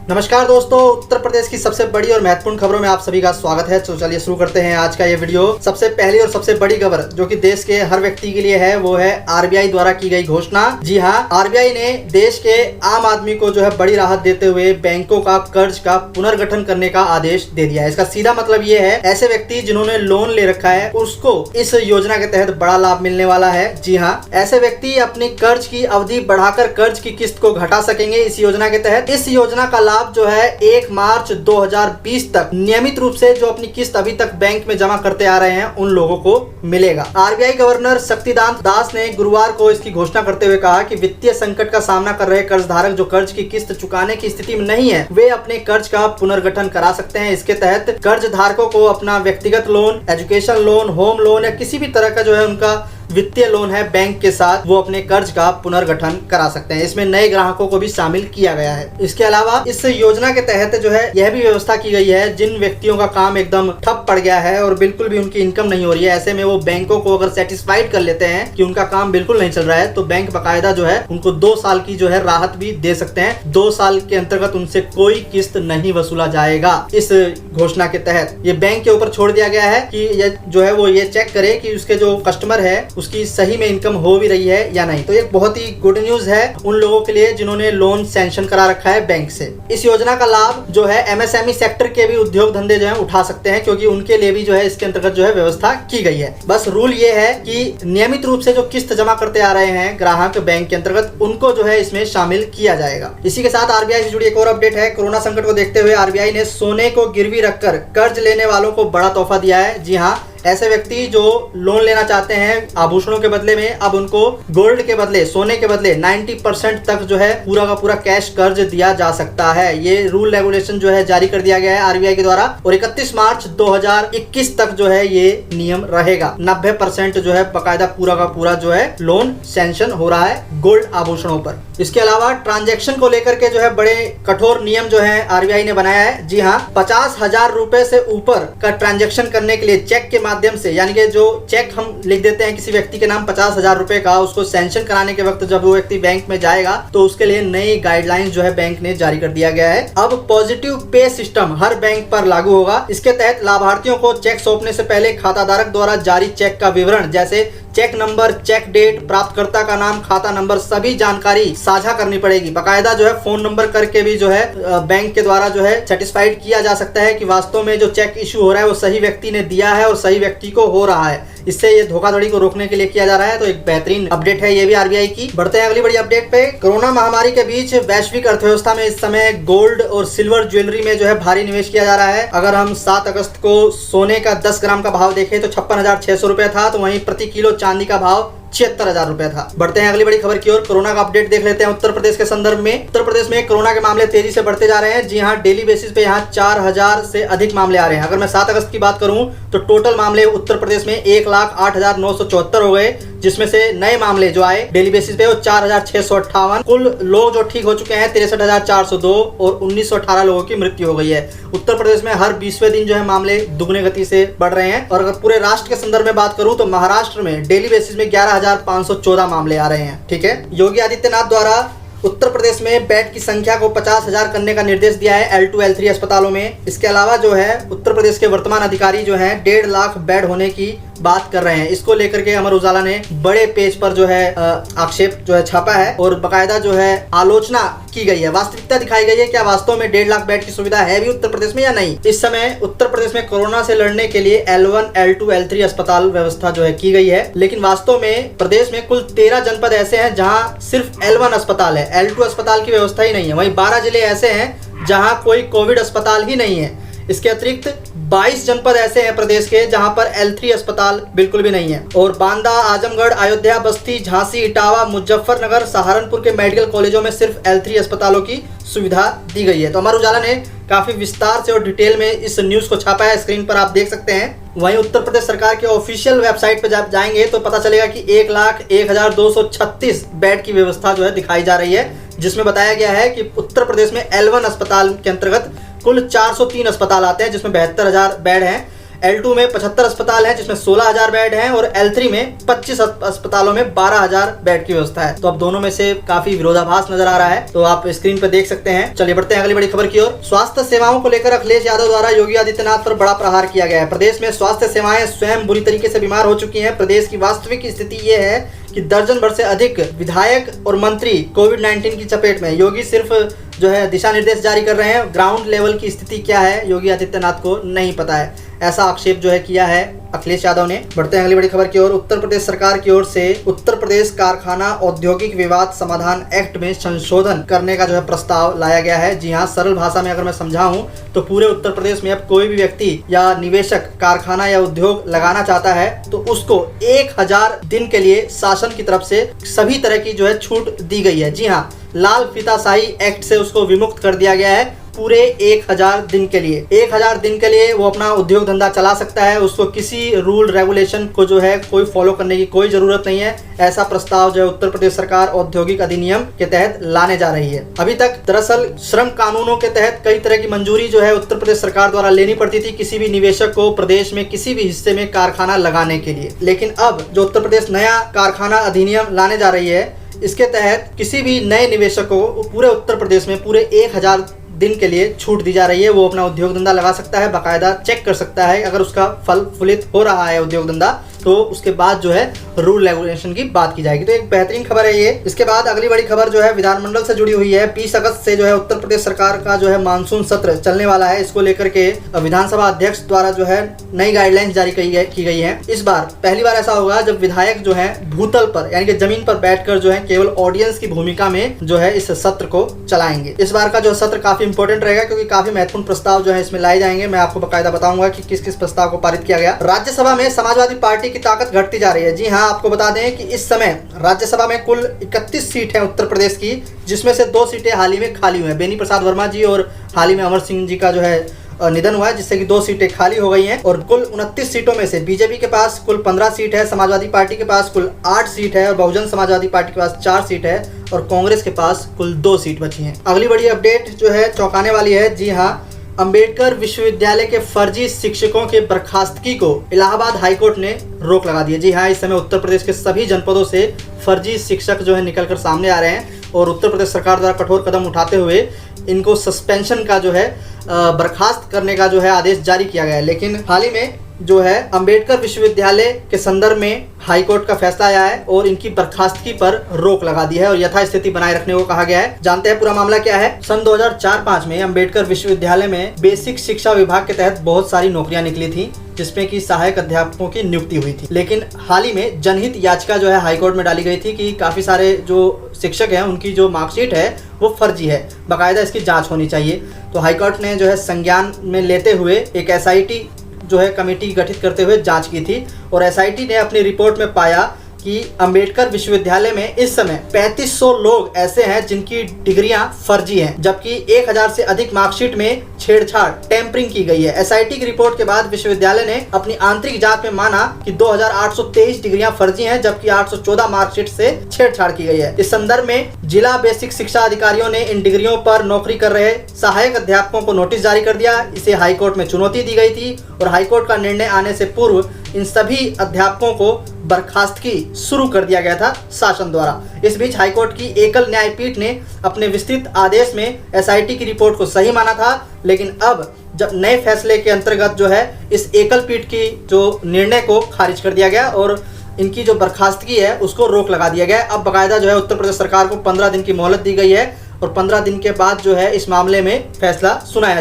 नमस्कार दोस्तों, उत्तर प्रदेश की सबसे बड़ी और महत्वपूर्ण खबरों में आप सभी का स्वागत है। तो चलिए शुरू करते हैं आज का ये वीडियो। सबसे पहली और सबसे बड़ी खबर जो कि देश के हर व्यक्ति के लिए है वो है आरबीआई द्वारा की गई घोषणा। जी हाँ, आरबीआई ने देश के आम आदमी को जो है बड़ी राहत देते हुए बैंकों का कर्ज का पुनर्गठन करने का आदेश दे दिया है। इसका सीधा मतलब ये है ऐसे व्यक्ति जिन्होंने लोन ले रखा है उसको इस योजना के तहत बड़ा लाभ मिलने वाला है। जी हाँ, ऐसे व्यक्ति अपनी कर्ज की अवधि बढ़ाकर कर्ज की किस्त को घटा सकेंगे इस योजना के तहत। इस योजना का लाभ जो है 1 मार्च 2020 तक नियमित रूप से जो अपनी किस्त अभी तक बैंक में जमा करते आ रहे हैं उन लोगों को मिलेगा। आरबीआई गवर्नर शक्तिकांत दास ने गुरुवार को इसकी घोषणा करते हुए कहा कि वित्तीय संकट का सामना कर रहे कर्जधारक जो कर्ज की किस्त चुकाने की स्थिति में नहीं है वे अपने कर्ज का पुनर्गठन करा सकते हैं। इसके तहत कर्ज धारकों को अपना व्यक्तिगत loan, education loan, home loan या किसी भी तरह का जो है उनका वित्तीय लोन है बैंक के साथ, वो अपने कर्ज का पुनर्गठन करा सकते हैं। इसमें नए ग्राहकों को भी शामिल किया गया है। इसके अलावा इस योजना के तहत जो है यह भी व्यवस्था की गई है जिन व्यक्तियों का काम एकदम ठप पड़ गया है और बिल्कुल भी उनकी इनकम नहीं हो रही है, ऐसे में वो बैंकों को अगर सेटिस्फाइड कर लेते हैं कि उनका काम बिल्कुल नहीं चल रहा है तो बैंक बाकायदा जो है उनको 2 साल की जो है राहत भी दे सकते हैं। 2 साल के अंतर्गत उनसे कोई किस्त नहीं वसूला जाएगा। इस घोषणा के तहत ये बैंक के ऊपर छोड़ दिया गया है कि ये जो है वो ये चेक करे कि उसके जो कस्टमर है उसकी सही में इनकम हो भी रही है या नहीं। तो ये बहुत ही गुड न्यूज है उन लोगों के लिए जिन्होंने लोन सैंक्शन करा रखा है बैंक से। इस योजना का लाभ जो है एमएसएमई सेक्टर के भी उद्योग धंधे जो है उठा सकते हैं क्योंकि उनके लिए भी जो है इसके अंतर्गत जो है व्यवस्था की गई है। बस रूल ये है कि नियमित रूप से जो किस्त जमा करते आ रहे हैं ग्राहक बैंक के अंतर्गत उनको जो है इसमें शामिल किया जाएगा। इसी के साथ आरबीआई से जुड़ी एक और अपडेट है। कोरोना संकट को देखते हुए आरबीआई ने सोने को गिरवी रखकर कर्ज लेने वालों को बड़ा तोहफा दिया है। जी हाँ, ऐसे व्यक्ति जो लोन लेना चाहते हैं आभूषणों के बदले में अब उनको गोल्ड के बदले, सोने के बदले 90% तक जो है पूरा का पूरा कैश कर्ज दिया जा सकता है। ये रूल रेगुलेशन जो है जारी कर दिया गया है आरबीआई के द्वारा और 31 मार्च 2021 तक जो है ये नियम रहेगा। 90% जो है बाकायदा पूरा का पूरा जो है लोन सैंक्शन हो रहा है गोल्ड आभूषणों पर। इसके अलावा ट्रांजैक्शन को लेकर के जो है बड़े कठोर नियम जो है आरबीआई ने बनाया है। जी हाँ, 50,000 रुपए से ऊपर का ट्रांजैक्शन करने के लिए चेक के माध्यम से, यानी कि जो चेक हम लिख देते हैं किसी व्यक्ति के नाम 50,000 रुपए का, उसको सैंक्शन कराने के वक्त जब वो व्यक्ति बैंक में जाएगा तो उसके लिए नई गाइडलाइंस जो है बैंक ने जारी कर दिया गया है। अब पॉजिटिव पे सिस्टम हर बैंक पर लागू होगा। इसके तहत लाभार्थियों को चेक सौंपने से पहले खाताधारक द्वारा जारी चेक का विवरण जैसे चेक नंबर, चेक डेट, प्राप्तकर्ता का नाम, खाता नंबर, सभी जानकारी साझा करनी पड़ेगी। बाकायदा जो है फोन नंबर करके भी जो है बैंक के द्वारा जो है सेटिस्फाइड किया जा सकता है कि वास्तव में जो चेक इशू हो रहा है वो सही व्यक्ति ने दिया है और सही व्यक्ति को हो रहा है। इससे ये धोखाधड़ी को रोकने के लिए किया जा रहा है। तो एक बेहतरीन अपडेट है ये भी आरबीआई की। बढ़ते हैं अगली बड़ी अपडेट पे। कोरोना महामारी के बीच वैश्विक अर्थव्यवस्था में इस समय गोल्ड और सिल्वर ज्वेलरी में जो है भारी निवेश किया जा रहा है। अगर हम 7 अगस्त को सोने का 10 ग्राम का भाव देखें तो 56,600 रुपए था, तो वहीं प्रति किलो चांदी का भाव 76,000 रुपए था। बढ़ते हैं अगली बड़ी खबर की ओर। कोरोना का अपडेट देख लेते हैं उत्तर प्रदेश के संदर्भ में। उत्तर प्रदेश में कोरोना के मामले तेजी से बढ़ते जा रहे हैं। जी हाँ, डेली बेसिस पे यहाँ 4,000 से अधिक मामले आ रहे हैं। अगर मैं 7 अगस्त की बात करूं तो टोटल मामले उत्तर प्रदेश में 1,08,974 हो गए, जिसमें से नए मामले जो आए डेली बेसिस पे वो 4,658। कुल लोग जो ठीक हो चुके हैं 63,402 और 1,918 लोगों की मृत्यु हो गई है। उत्तर प्रदेश में हर 20वें दिन जो है मामले दुगने गति से बढ़ रहे हैं। और अगर पूरे राष्ट्र के संदर्भ में बात करूं तो महाराष्ट्र में डेली बेसिस में 11,514 मामले आ रहे हैं। ठीक है, योगी आदित्यनाथ द्वारा उत्तर प्रदेश में बेड की संख्या को 50,000 करने का निर्देश दिया है L2 L3 अस्पतालों में। इसके अलावा जो है उत्तर प्रदेश के वर्तमान अधिकारी जो हैं 1.5 लाख बेड होने की बात कर रहे हैं। इसको लेकर के अमर उजाला ने बड़े पेज पर जो है आक्षेप जो है छापा है और बकायदा जो है आलोचना की गई है। वास्तविकता दिखाई गई है क्या वास्तव में 1.5 लाख बेड की सुविधा है भी उत्तर प्रदेश में या नहीं। इस समय उत्तर प्रदेश में कोरोना से लड़ने के लिए L1 L2 L3 अस्पताल व्यवस्था जो है की गई है, लेकिन वास्तव में प्रदेश में कुल 13 जनपद ऐसे हैं जहां सिर्फ L1 अस्पताल है, L2 अस्पताल की व्यवस्था ही नहीं है। वहीं 12 जिले ऐसे हैं जहां कोई कोविड अस्पताल ही नहीं है। इसके अतिरिक्त 22 जनपद ऐसे हैं प्रदेश के जहां पर L3 अस्पताल बिल्कुल भी नहीं है। और बांदा, आजमगढ़, अयोध्या, बस्ती, झांसी, इटावा, मुजफ्फरनगर, सहारनपुर के मेडिकल कॉलेजों में सिर्फ L3 अस्पतालों की सुविधा दी गई है। तो अमर उजाला ने काफी विस्तार से और डिटेल में इस न्यूज को छापा है, स्क्रीन पर आप देख सकते हैं। वहीं उत्तर प्रदेश सरकार के ऑफिशियल वेबसाइट पर जब जाएंगे तो पता चलेगा कि 1,01,236 बेड की व्यवस्था जो है दिखाई जा रही है, जिसमें बताया गया है कि उत्तर प्रदेश में L1 अस्पताल के अंतर्गत कुल 403 अस्पताल आते हैं जिसमें 72,000 बेड हैं। L2 में 75 अस्पताल हैं जिसमें 16,000 बेड हैं और L3 में 25 अस्पतालों में 12,000 बेड की व्यवस्था है। तो अब दोनों में से काफी विरोधाभास नजर आ रहा है, तो आप स्क्रीन पर देख सकते हैं। चलिए बढ़ते हैं अगली बड़ी खबर की ओर। स्वास्थ्य सेवाओं को लेकर अखिलेश यादव द्वारा योगी आदित्यनाथ पर बड़ा प्रहार किया गया है। प्रदेश में स्वास्थ्य सेवाएं स्वयं बुरी तरीके से बीमार हो चुकी हैं। प्रदेश की वास्तविक स्थिति ये है कि दर्जन भर से अधिक विधायक और मंत्री कोविड-19 की चपेट में। योगी सिर्फ जो है दिशा निर्देश जारी कर रहे हैं, ग्राउंड लेवल की स्थिति क्या है योगी आदित्यनाथ को नहीं पता है, ऐसा आक्षेप जो है किया है अखिलेश यादव ने। बढ़ते हैं अगली बड़ी खबर की ओर। उत्तर प्रदेश सरकार की ओर से उत्तर प्रदेश कारखाना औद्योगिक विवाद समाधान एक्ट में संशोधन करने का जो है प्रस्ताव लाया गया है। जी हाँ, सरल भाषा में अगर मैं समझाऊं तो पूरे उत्तर प्रदेश में अब कोई भी व्यक्ति या निवेशक कारखाना या उद्योग लगाना चाहता है तो उसको 1000 दिन के लिए शासन की तरफ से सभी तरह की जो है छूट दी गई है। जी हाँ, लाल फीताशाही एक्ट से उसको विमुक्त कर दिया गया है पूरे 1000 दिन के लिए। 1000 दिन के लिए वो अपना उद्योग धंधा चला सकता है, उसको किसी रूल रेगुलेशन को जो है कोई फॉलो करने की कोई जरूरत नहीं है। ऐसा प्रस्ताव जो है उत्तर प्रदेश सरकार औद्योगिक अधिनियम के तहत लाने जा रही है। अभी तक दरअसल श्रम कानूनों के तहत कई तरह की मंजूरी जो है उत्तर प्रदेश सरकार द्वारा लेनी पड़ती थी किसी भी निवेशक को प्रदेश में किसी भी हिस्से में कारखाना लगाने के लिए। लेकिन अब जो उत्तर प्रदेश नया कारखाना अधिनियम लाने जा रही है, इसके तहत किसी भी नए निवेशक को पूरे उत्तर प्रदेश में पूरे 1000 दिन के लिए छूट दी जा रही है। वो अपना उद्योग धंधा लगा सकता है, बाकायदा चेक कर सकता है, अगर उसका फल फलित हो रहा है उद्योग धंधा तो उसके बाद जो है रूल रेगुलेशन की बात की जाएगी। तो एक बेहतरीन खबर है ये। इसके बाद अगली बड़ी खबर जो है विधानमंडल से जुड़ी हुई है। 20 अगस्त से जो है उत्तर प्रदेश सरकार का जो है मानसून सत्र चलने वाला है। इसको लेकर के विधानसभा अध्यक्ष द्वारा जो है नई गाइडलाइंस जारी की गई है। इस बार पहली बार ऐसा होगा जब विधायक जो है भूतल पर यानी कि जमीन पर बैठकर जो है केवल ऑडियंस की भूमिका में जो है इस सत्र को चलाएंगे। इस बार का जो सत्र काफी इंपॉर्टेंट रहेगा क्योंकि काफी महत्वपूर्ण प्रस्ताव जो है इसमें लाए जाएंगे। मैं आपको बकायदा बताऊंगा कि किस किस प्रस्ताव को पारित किया गया। राज्यसभा में समाजवादी पार्टी की ताकत घटती जा रही है। जी हां, आपको बता दें कि इस समय राज्यसभा में कुल 31 सीट है उत्तर प्रदेश की, जिसमें से 2 सीटें हाल ही में खाली हुई हैं। बेनी प्रसाद वर्मा जी और हाल ही में अमर सिंह जी का जो है निधन हुआ है, जिससे कि 2 सीटें खाली हो गई हैं। और कुल 29 सीटों में से बीजेपी के पास कुल 15 सीट है, समाजवादी पार्टी के पास कुल 8 सीट है और बहुजन समाजवादी पार्टी के पास 4 सीट है और कांग्रेस के पास कुल 2 सीट बची हैं। अगली बड़ी अपडेट जो है चौंकाने वाली है। जी हाँ, अंबेडकर विश्वविद्यालय के फर्जी शिक्षकों के बर्खास्तगी को इलाहाबाद हाईकोर्ट ने रोक लगा दी है। जी हाँ, इस समय उत्तर प्रदेश के सभी जनपदों से फर्जी शिक्षक जो है निकलकर सामने आ रहे हैं और उत्तर प्रदेश सरकार द्वारा कठोर कदम उठाते हुए इनको सस्पेंशन का जो है बर्खास्त करने का जो है आदेश जारी किया गया है। लेकिन हाल ही में जो है अंबेडकर विश्वविद्यालय के संदर्भ में हाईकोर्ट का फैसला आया है और इनकी बर्खास्तगी पर रोक लगा दी है और यथास्थिति बनाए रखने को कहा गया है। जानते हैं पूरा मामला क्या है। सन 2004-05 में अंबेडकर विश्वविद्यालय में बेसिक शिक्षा विभाग के तहत बहुत सारी नौकरियां निकली थी, जिसमें कि सहायक अध्यापकों की नियुक्ति हुई थी। लेकिन हाल ही में जनहित याचिका जो है हाईकोर्ट में डाली गई थी कि काफी सारे जो शिक्षक हैं उनकी जो मार्कशीट है वो फर्जी है, बाकायदा इसकी जाँच होनी चाहिए। तो हाईकोर्ट ने जो है संज्ञान में लेते हुए एक SIT जो है कमेटी गठित करते हुए जांच की थी और SIT ने अपनी रिपोर्ट में पाया कि अंबेडकर विश्वविद्यालय में इस समय 3500 लोग ऐसे हैं जिनकी डिग्रियां फर्जी हैं, जबकि 1000 से अधिक मार्कशीट में छेड़छाड़ टेम्परिंग की गई है। SIT की रिपोर्ट के बाद विश्वविद्यालय ने अपनी आंतरिक जांच में माना कि 2823 डिग्रियां फर्जी हैं, जबकि 814 मार्कशीट से छेड़छाड़ की गई है। इस संदर्भ में जिला बेसिक शिक्षा अधिकारियों ने इन डिग्रियों पर नौकरी कर रहे सहायक अध्यापकों को नोटिस जारी कर दिया। इसे हाईकोर्ट में चुनौती दी गई थी और हाईकोर्ट का निर्णय आने से पूर्व इन सभी अध्यापकों को बर्खास्तगी शुरू कर दिया गया था शासन द्वारा। इस बीच हाईकोर्ट की एकल न्यायपीठ ने अपने विस्तृत आदेश में SIT की रिपोर्ट को सही माना था, लेकिन अब जब नए फैसले के अंतर्गत जो है इस एकल पीठ की जो निर्णय को खारिज कर दिया गया और इनकी जो बर्खास्तगी है उसको रोक लगा दिया गया। अब बाकायदा जो है उत्तर प्रदेश सरकार को 15 दिन की मोहलत दी गई है और 15 दिन के बाद जो है इस मामले में फैसला सुनाया